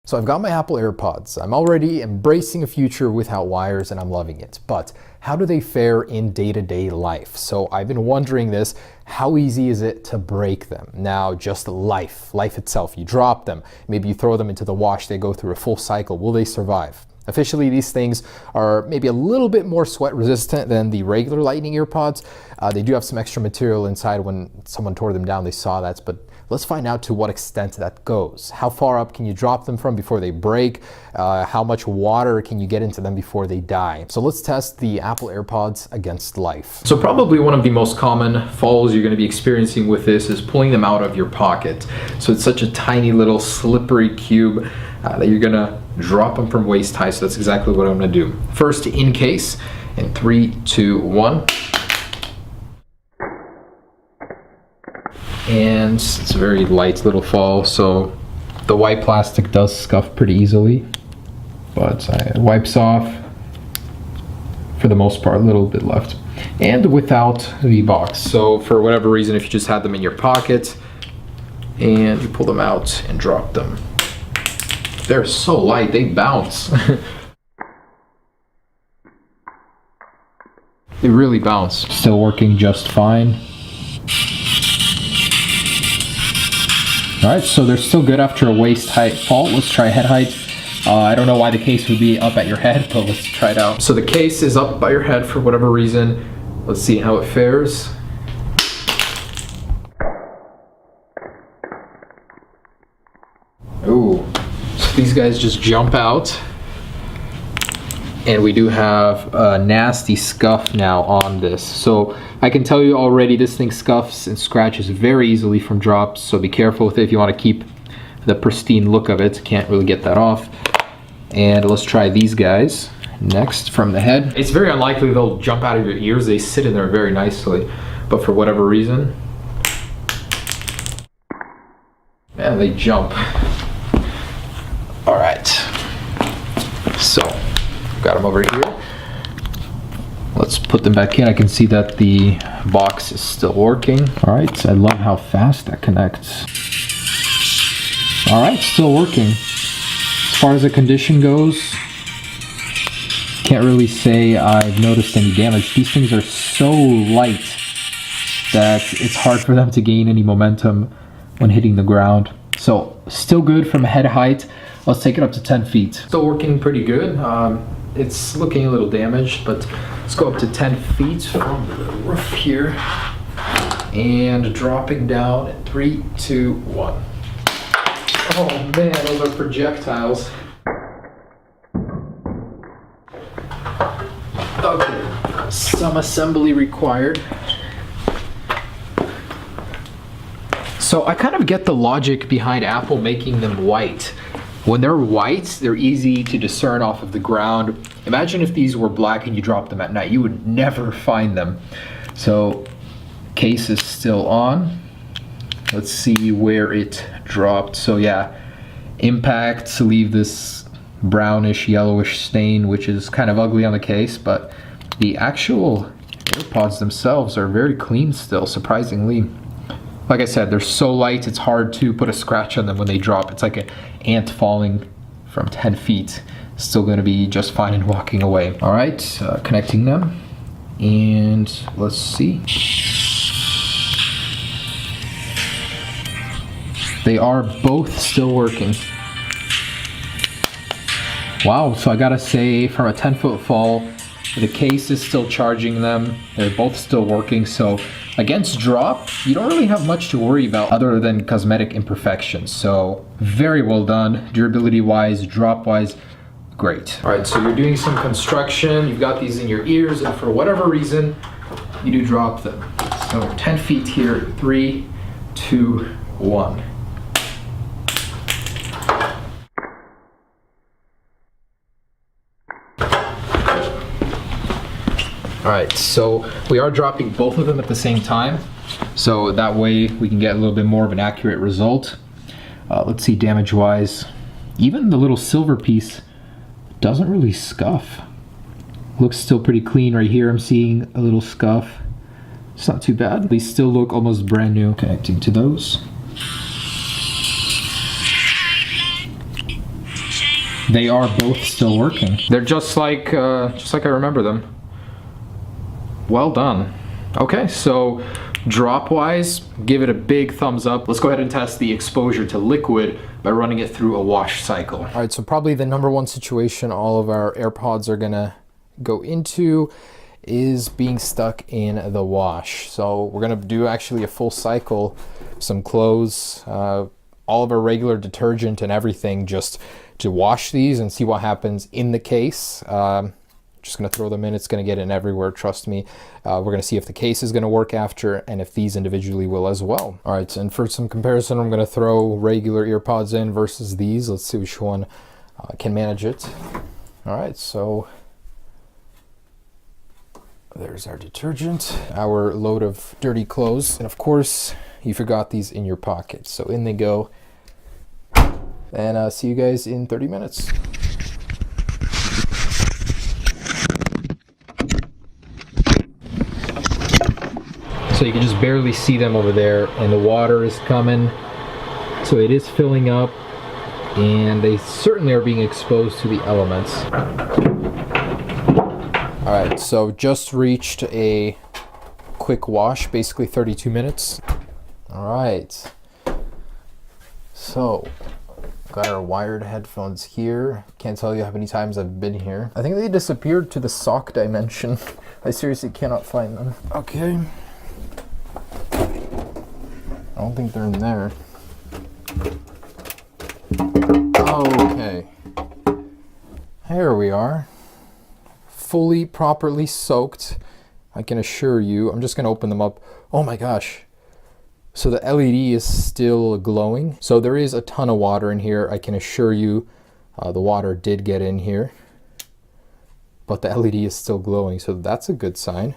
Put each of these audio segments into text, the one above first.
So I've got my Apple AirPods. I'm already embracing a future without wires and I'm loving it. But how do they fare in day-to-day life? So I've been wondering this, how easy is it to break them? Now, just life itself, you drop them, maybe you throw them into the wash, they go through a full cycle. Will they survive? Officially, these things are maybe a little bit more sweat resistant than the regular Lightning AirPods. They do have some extra material inside. When someone tore them down, they saw that, but let's find out to what extent that goes. How far up can you drop them from before they break? How much water can you get into them before they die? So let's test the Apple AirPods against life. So probably one of the most common falls you're going to be experiencing with this is pulling them out of your pocket. So it's such a tiny little slippery cube that you're going to drop them from waist high. So that's exactly what I'm going to do. First, in case, in 3, 2, 1. And it's a very light little fall, so the white plastic does scuff pretty easily, but it wipes off for the most part, a little bit left. And without the box, so for whatever reason, if you just had them in your pocket and you pull them out and drop them, they're so light, they bounce. They really bounce. Still working just fine. Alright, so they're still good after a waist height fall. Let's try head height. I don't know why the case would be up at your head, but let's try it out. So the case is up by your head for whatever reason. Let's see how it fares. Ooh, so these guys just jump out. And we do have a nasty scuff now on this. So I can tell you already this thing scuffs and scratches very easily from drops, so be careful with it if you want to keep the pristine look of it. Can't really get that off. And let's try these guys next from the head. It's very unlikely they'll jump out of your ears. They sit in there very nicely, but for whatever reason, man, they jump. All right, so got them over here. Let's put them back in. I can see that the box is still working. All right, I love how fast that connects. All right, still working. As far as the condition goes, can't really say I've noticed any damage. These things are so light that it's hard for them to gain any momentum when hitting the ground. So still good from head height. Let's take it up to 10 feet. Still working pretty good. It's looking a little damaged, but let's go up to 10 feet from the roof here and dropping down in 3, 2, 1. Oh man, those are projectiles. Okay, some assembly required. So I kind of get the logic behind Apple making them white. When they're white, they're easy to discern off of the ground. Imagine if these were black and you dropped them at night. You would never find them. So, case is still on. Let's see where it dropped. So yeah, impact to leave this brownish, yellowish stain, which is kind of ugly on the case, but the actual AirPods themselves are very clean still, surprisingly. Like I said, they're so light, it's hard to put a scratch on them when they drop. It's like an ant falling from 10 feet. Still gonna be just fine and walking away. All right, connecting them. And let's see. They are both still working. Wow, so I gotta say, from a 10-foot fall, the case is still charging them. They're both still working, so against drop, you don't really have much to worry about other than cosmetic imperfections. So very well done, durability-wise, drop-wise, great. All right, so you're doing some construction, you've got these in your ears, and for whatever reason, you do drop them. So 10 feet here, 3, 2, 1. All right, so we are dropping both of them at the same time, so that way we can get a little bit more of an accurate result. Let's see, damage-wise, even the little silver piece doesn't really scuff. Looks still pretty clean right here. I'm seeing a little scuff. It's not too bad. They still look almost brand new. Connecting to those. They are both still working. They're just like I remember them. Well done. Okay, so drop-wise, give it a big thumbs up. Let's go ahead and test the exposure to liquid by running it through a wash cycle. All right, so probably the number one situation all of our AirPods are gonna go into is being stuck in the wash. So we're gonna do actually a full cycle, some clothes, all of our regular detergent and everything, just to wash these and see what happens in the case. Just gonna throw them in, it's gonna get in everywhere, trust me. We're gonna see if the case is gonna work after and if these individually will as well. All right, and for some comparison, I'm gonna throw regular EarPods in versus these. Let's see which one can manage it. All right, so there's our detergent, our load of dirty clothes, and of course, you forgot these in your pocket. So in they go, and see you guys in 30 minutes. So you can just barely see them over there, and the water is coming. So it is filling up, and they certainly are being exposed to the elements. All right, so just reached a quick wash, basically 32 minutes. All right, so got our wired headphones here. Can't tell you how many times I've been here. I think they disappeared to the sock dimension. I seriously cannot find them. Okay. I don't think they're in there. Okay. Here we are. Fully, properly soaked. I can assure you. I'm just gonna open them up. Oh my gosh. So the LED is still glowing. So there is a ton of water in here. I can assure you the water did get in here. But the LED is still glowing, so that's a good sign.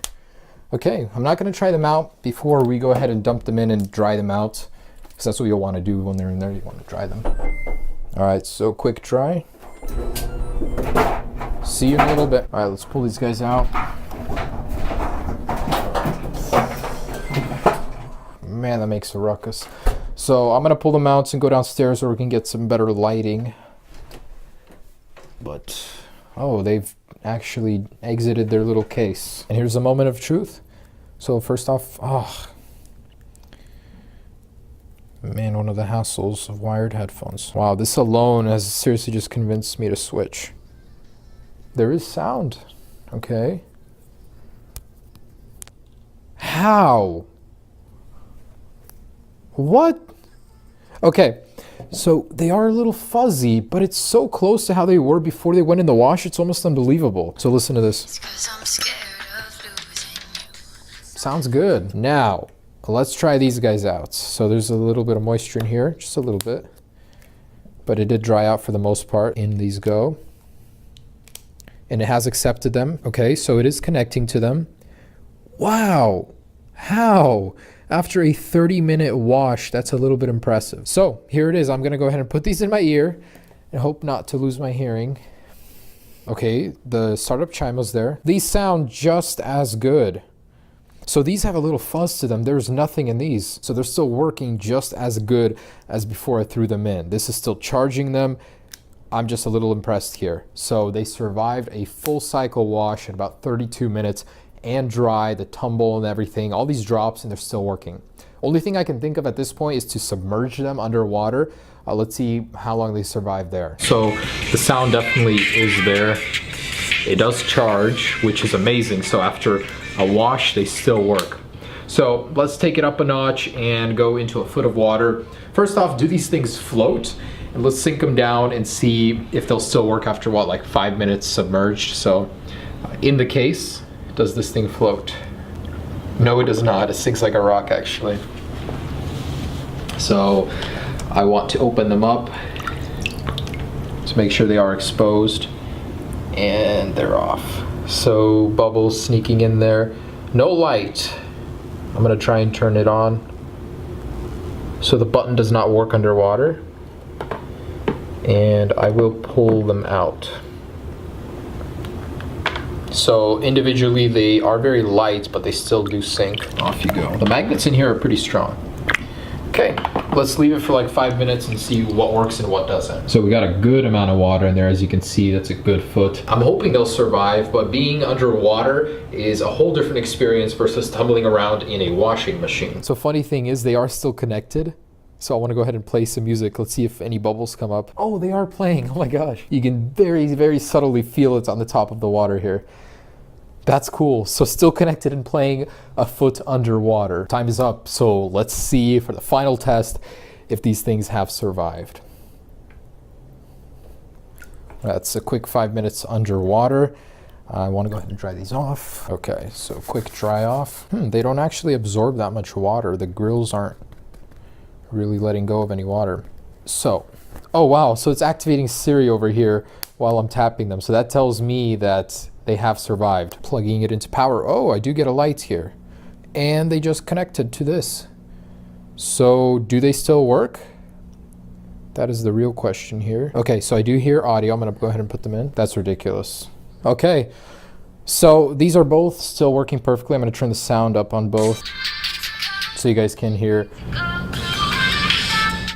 Okay, I'm not gonna try them out before we go ahead and dump them in and dry them out, because that's what you'll wanna do when they're in there, you wanna dry them. All right, so quick dry. See you in a little bit. All right, let's pull these guys out. Man, that makes a ruckus. So I'm gonna pull them out and go downstairs where we can get some better lighting. But, oh, they've actually exited their little case. And here's the moment of truth. So first off, oh man, one of the hassles of wired headphones. Wow, this alone has seriously just convinced me to switch. There is sound, okay. How? What? Okay. So they are a little fuzzy, but it's so close to how they were before they went in the wash, it's almost unbelievable. So listen to this. Sounds good. Now, let's try these guys out. So there's a little bit of moisture in here, just a little bit. But it did dry out for the most part. In these go. And it has accepted them. Okay, so it is connecting to them. Wow. How? After a 30-minute wash, that's a little bit impressive. So here it is. I'm gonna go ahead and put these in my ear and hope not to lose my hearing. Okay, the startup chime was there. These sound just as good. So these have a little fuzz to them. There's nothing in these. So they're still working just as good as before I threw them in. This is still charging them. I'm just a little impressed here. So they survived a full cycle wash in about 32 minutes and dry, the tumble and everything, all these drops, and they're still working. Only thing I can think of at this point is to submerge them underwater. Let's see how long they survive there. So the sound definitely is there. It does charge, which is amazing. So after a wash, they still work. So let's take it up a notch and go into a foot of water. First off, do these things float? And let's sink them down and see if they'll still work after what, like 5 minutes submerged. So in the case, does this thing float? No, it does not. It sinks like a rock, actually. So I want to open them up to make sure they are exposed, and they're off. So bubbles sneaking in there. No light. I'm gonna try and turn it on. So the button does not work underwater. And I will pull them out. So individually they are very light, but they still do sink. Off you go. The magnets in here are pretty strong. Okay, let's leave it for like 5 minutes and see what works and what doesn't. So we got a good amount of water in there, as you can see. That's a good foot. I'm hoping they'll survive, but being underwater is a whole different experience versus tumbling around in a washing machine. So funny thing is they are still connected. So I want to go ahead and play some music. Let's see if any bubbles come up. Oh, they are playing. Oh my gosh. You can very, very subtly feel it on the top of the water here. That's cool. So still connected and playing a foot underwater. Time is up. So let's see for the final test if these things have survived. That's a quick 5 minutes underwater. I want to go ahead and dry these off. Okay, so quick dry off. They don't actually absorb that much water. The grills aren't really letting go of any water. So, oh wow, so it's activating Siri over here while I'm tapping them. So that tells me that they have survived. Plugging it into power. Oh, I do get a light here. And they just connected to this. So do they still work? That is the real question here. Okay, so I do hear audio. I'm gonna go ahead and put them in. That's ridiculous. Okay, so these are both still working perfectly. I'm gonna turn the sound up on both so you guys can hear.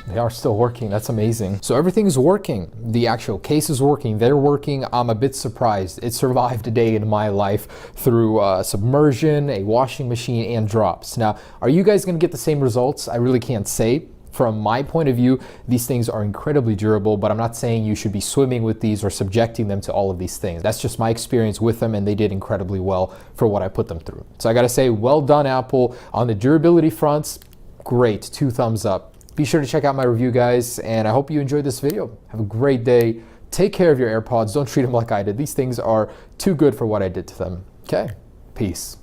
They are still working. That's amazing. So everything is working. The actual case is working. They're working. I'm a bit surprised. It survived a day in my life through submersion, a washing machine, and drops. Now, are you guys going to get the same results? I really can't say. From my point of view, these things are incredibly durable, but I'm not saying you should be swimming with these or subjecting them to all of these things. That's just my experience with them, and they did incredibly well for what I put them through. So I got to say, well done, Apple. On the durability fronts, great. 2 thumbs up. Be sure to check out my review, guys, and I hope you enjoyed this video. Have a great day. Take care of your AirPods. Don't treat them like I did. These things are too good for what I did to them. Okay? Peace.